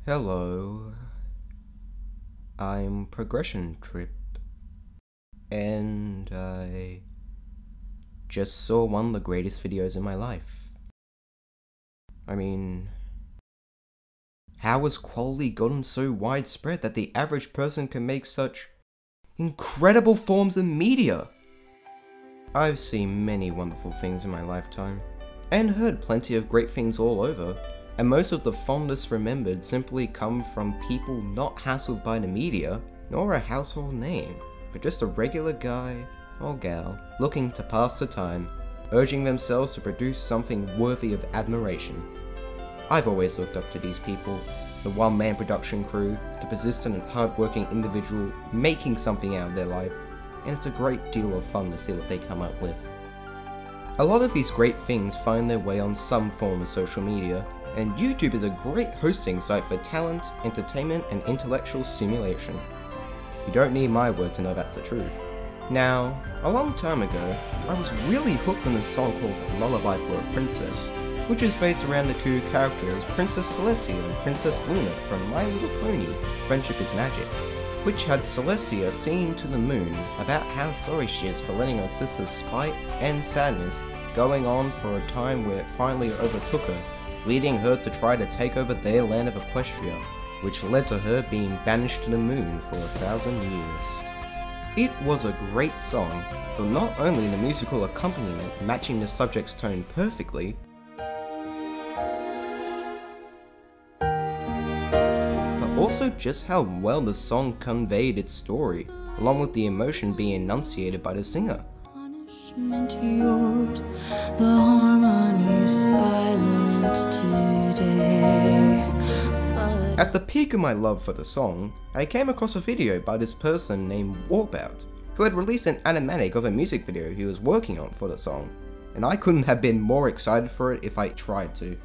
Hello, I'm Progression Trip, and I just saw one of the greatest videos in my life. I mean, how has quality gotten so widespread that the average person can make such incredible forms of media? I've seen many wonderful things in my lifetime, and heard plenty of great things all over, and most of the fondest remembered simply come from people not hassled by the media, nor a household name, but just a regular guy or gal looking to pass the time, urging themselves to produce something worthy of admiration. I've always looked up to these people, the one-man production crew, the persistent and hard-working individual making something out of their life, and it's a great deal of fun to see what they come up with. A lot of these great things find their way on some form of social media, and YouTube is a great hosting site for talent, entertainment, and intellectual stimulation. You don't need my word to know that's the truth. Now, a long time ago, I was really hooked on this song called Lullabye for a Princess, which is based around the two characters Princess Celestia and Princess Luna from My Little Pony, Friendship is Magic, which had Celestia singing to the moon about how sorry she is for letting her sister's spite and sadness going on for a time where it finally overtook her, leading her to try to take over their land of Equestria, which led to her being banished to the moon for 1,000 years. It was a great song, for not only the musical accompaniment matching the subject's tone perfectly, but also just how well the song conveyed its story, along with the emotion being enunciated by the singer. Yours, the harmony silent today. At the peak of my love for the song, I came across a video by this person named Warpout, who had released an animatic of a music video he was working on for the song, and I couldn't have been more excited for it if I tried to.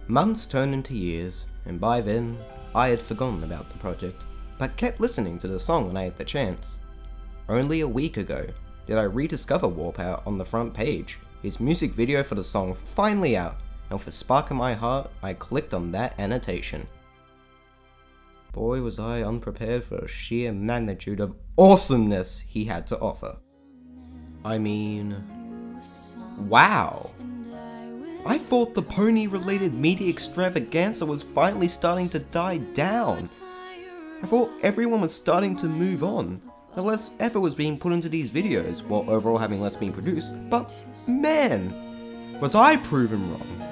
Months turned into years, and by then, I had forgotten about the project, but kept listening to the song when I had the chance. Only a week ago, did I rediscover Warpout on the front page, his music video for the song finally out, and with a spark in my heart, I clicked on that annotation. Boy was I unprepared for the sheer magnitude of awesomeness he had to offer. I mean, wow! I thought the pony-related media extravaganza was finally starting to die down. I thought everyone was starting to move on. The less effort was being put into these videos, while overall having less being produced, but man, was I proven wrong.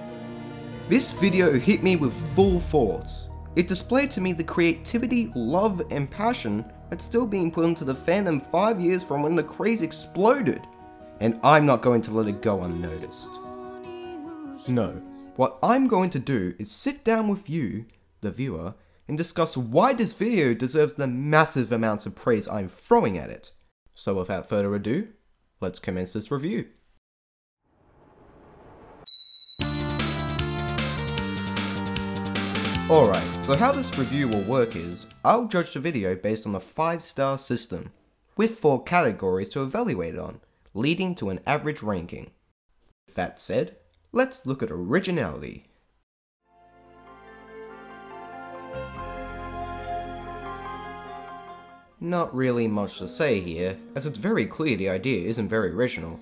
This video hit me with full force. It displayed to me the creativity, love, and passion that's still being put into the fandom 5 years from when the craze exploded, and I'm not going to let it go unnoticed. No, what I'm going to do is sit down with you, the viewer, and discuss why this video deserves the massive amounts of praise I'm throwing at it. So without further ado, let's commence this review. Alright, so how this review will work is, I'll judge the video based on a 5-star system, with 4 categories to evaluate it on, leading to an average ranking. That said, let's look at originality. Not really much to say here, as it's very clear the idea isn't very original.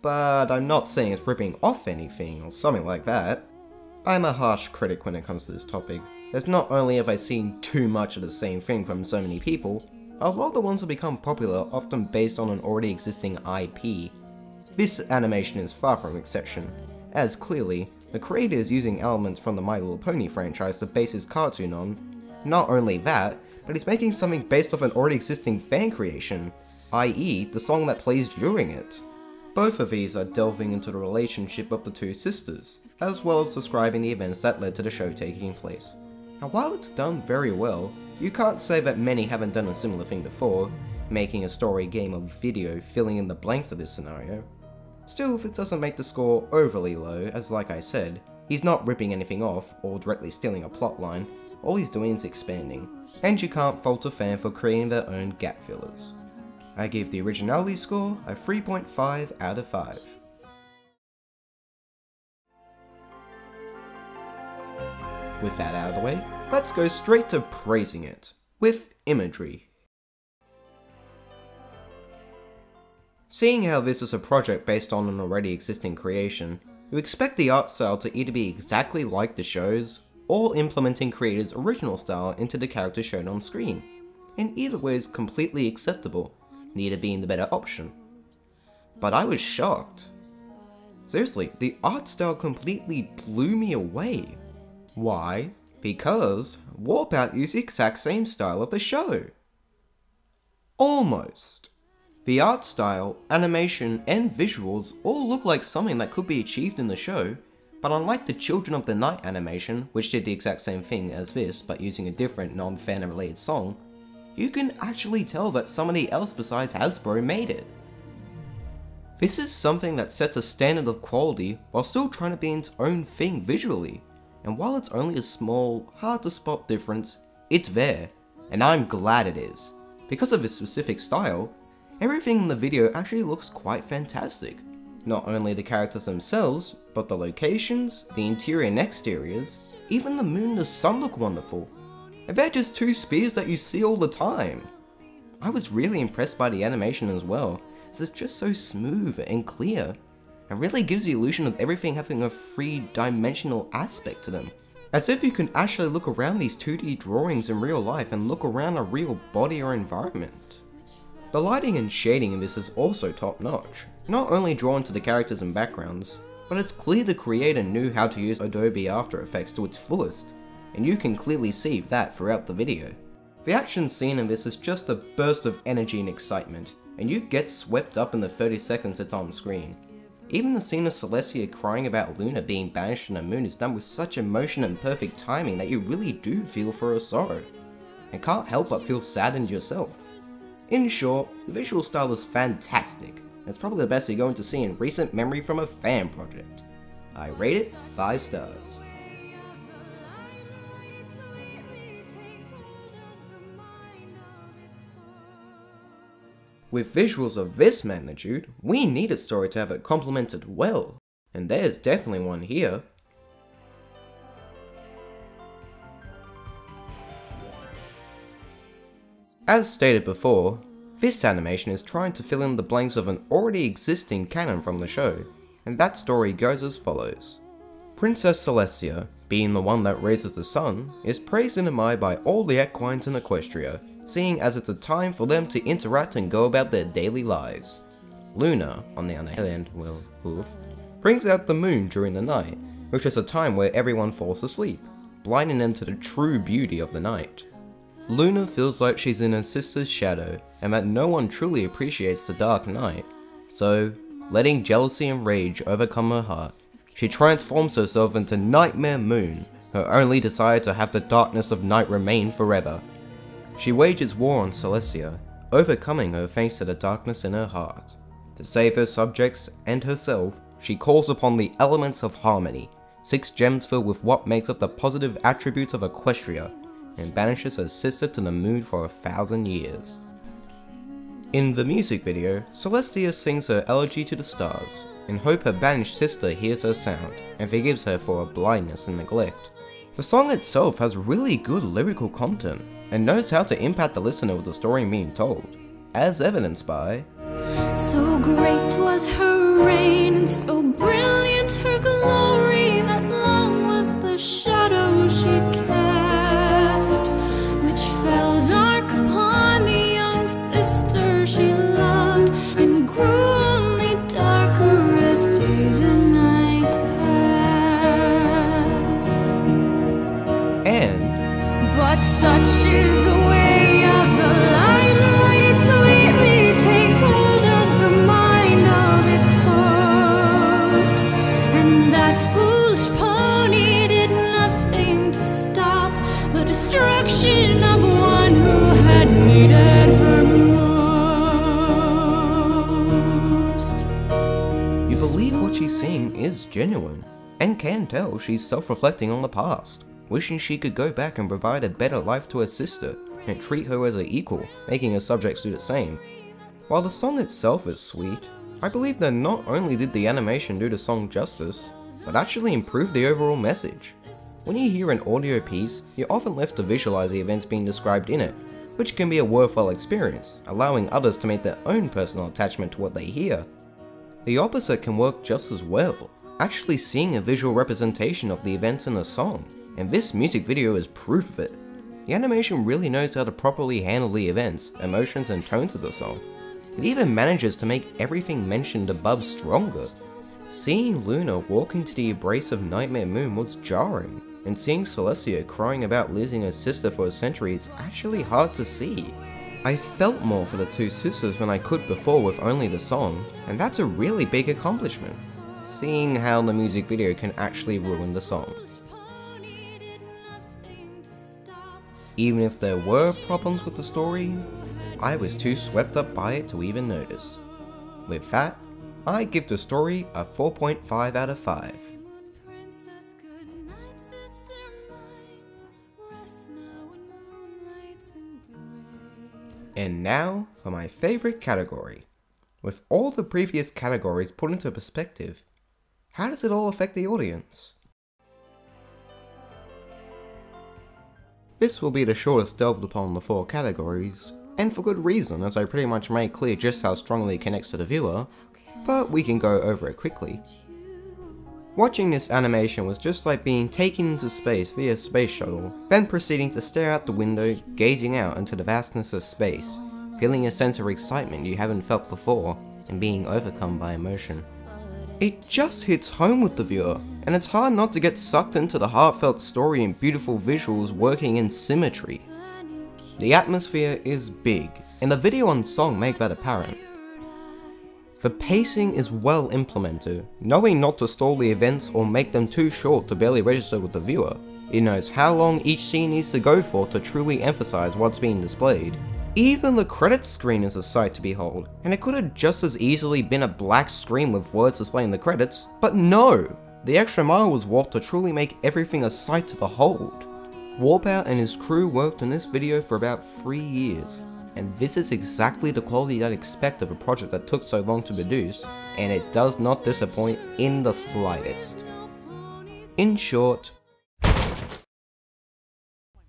But I'm not saying it's ripping off anything or something like that. I'm a harsh critic when it comes to this topic, as not only have I seen too much of the same thing from so many people, a lot of the ones that become popular often based on an already existing IP. This animation is far from an exception, as clearly, the creator is using elements from the My Little Pony franchise to base his cartoon on. Not only that, but he's making something based off an already existing fan creation, i.e. the song that plays during it. Both of these are delving into the relationship of the two sisters, as well as describing the events that led to the show taking place. Now while it's done very well, you can't say that many haven't done a similar thing before, making a story game of video filling in the blanks of this scenario. Still, if it doesn't make the score overly low, as like I said, he's not ripping anything off or directly stealing a plotline, all he's doing is expanding, and you can't fault a fan for creating their own gap fillers. I give the originality score a 3.5 out of 5. With that out of the way, let's go straight to praising it, with imagery. Seeing how this is a project based on an already existing creation, you expect the art style to either be exactly like the show's, or implementing creators' original style into the characters shown on screen, and either way is completely acceptable, neither being the better option. But I was shocked. Seriously, the art style completely blew me away. Why? Because Warp Out used the exact same style of the show. Almost. The art style, animation, and visuals all look like something that could be achieved in the show, but unlike the Children of the Night animation, which did the exact same thing as this but using a different non-fan related song, you can actually tell that somebody else besides Hasbro made it. This is something that sets a standard of quality while still trying to be its own thing visually, and while it's only a small, hard to spot difference, it's there, and I'm glad it is. Because of this specific style, everything in the video actually looks quite fantastic. Not only the characters themselves, but the locations, the interior and exteriors, even the moon and the sun look wonderful. And they're just two spears that you see all the time. I was really impressed by the animation as well, as it's just so smooth and clear, and really gives the illusion of everything having a three-dimensional aspect to them. As if you can actually look around these 2D drawings in real life and look around a real body or environment. The lighting and shading in this is also top notch, not only drawn to the characters and backgrounds, but it's clear the creator knew how to use Adobe After Effects to its fullest, and you can clearly see that throughout the video. The action scene in this is just a burst of energy and excitement, and you get swept up in the 30 seconds it's on screen. Even the scene of Celestia crying about Luna being banished from the moon is done with such emotion and perfect timing that you really do feel for her sorrow, and can't help but feel saddened yourself. In short, the visual style is fantastic. It's probably the best you're going to see in recent memory from a fan project. I rate it 5 stars. With visuals of this magnitude, we need a story to have it complemented well, and there's definitely one here. As stated before, this animation is trying to fill in the blanks of an already existing canon from the show, and that story goes as follows. Princess Celestia, being the one that raises the sun, is praised and admired by all the equines in Equestria, seeing as it's a time for them to interact and go about their daily lives. Luna, on the other hand, brings out the moon during the night, which is a time where everyone falls asleep, blinding them to the true beauty of the night. Luna feels like she's in her sister's shadow, and that no one truly appreciates the dark night, so, letting jealousy and rage overcome her heart, she transforms herself into Nightmare Moon, her only desire to have the darkness of night remain forever. She wages war on Celestia, overcoming her thanks to the darkness in her heart. To save her subjects and herself, she calls upon the elements of harmony, 6 gems filled with what makes up the positive attributes of Equestria, and banishes her sister to the moon for 1,000 years. In the music video, Celestia sings her elegy to the stars, in hope her banished sister hears her sound, and forgives her for her blindness and neglect. The song itself has really good lyrical content, and knows how to impact the listener with the story being told, as evidenced by So great was her reign, and so brilliant her glory, that long was the shadow she cast, which fell dark upon the young sister she loved, and grew only darker as days and night passed. and But such is the way of the limelight, it sweetly takes hold of the mind of its host, and that foolish pony did nothing to stop the destruction of one who had needed her most. you believe what she's seeing is genuine, and can tell she's self-reflecting on the past, wishing she could go back and provide a better life to her sister, and treat her as an equal, making her subjects do the same. While the song itself is sweet, I believe that not only did the animation do the song justice, but actually improved the overall message. When you hear an audio piece, you're often left to visualize the events being described in it, which can be a worthwhile experience, allowing others to make their own personal attachment to what they hear. The opposite can work just as well, actually seeing a visual representation of the events in the song, and this music video is proof of it. The animation really knows how to properly handle the events, emotions and tones of the song. It even manages to make everything mentioned above stronger. Seeing Luna walk into the embrace of Nightmare Moon was jarring, and seeing Celestia crying about losing her sister for a century is actually hard to see. I felt more for the two sisters than I could before with only the song, and that's a really big accomplishment, seeing how the music video can actually ruin the song. Even if there were problems with the story, I was too swept up by it to even notice. With that, I give the story a 4.5 out of 5. And now for my favorite category. With all the previous categories put into perspective, how does it all affect the audience? This will be the shortest delved upon the 4 categories, and for good reason, as I pretty much made clear just how strongly it connects to the viewer, but we can go over it quickly. Watching this animation was just like being taken into space via a space shuttle, then proceeding to stare out the window, gazing out into the vastness of space, feeling a sense of excitement you haven't felt before, and being overcome by emotion. It just hits home with the viewer, and it's hard not to get sucked into the heartfelt story and beautiful visuals working in symmetry. The atmosphere is big, and the video and song make that apparent. The pacing is well implemented, knowing not to stall the events or make them too short to barely register with the viewer. It knows how long each scene needs to go for to truly emphasize what's being displayed. Even the credits screen is a sight to behold, and it could have just as easily been a black screen with words displaying the credits, but no! The extra mile was walked to truly make everything a sight to behold. Warpout and his crew worked on this video for about 3 years. And this is exactly the quality I'd expect of a project that took so long to produce, and it does not disappoint in the slightest. In short,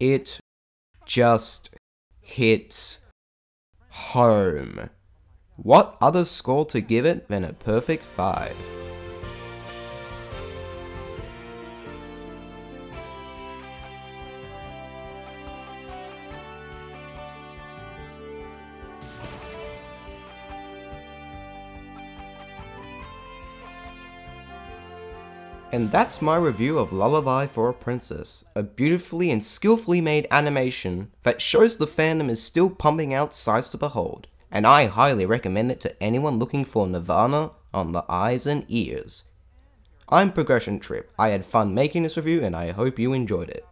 it just hits home. What other score to give it than a perfect 5? And that's my review of Lullabye for a Princess, a beautifully and skillfully made animation that shows the fandom is still pumping out sights to behold, and I highly recommend it to anyone looking for Nirvana on the eyes and ears. I'm Progression Trip, I had fun making this review and I hope you enjoyed it.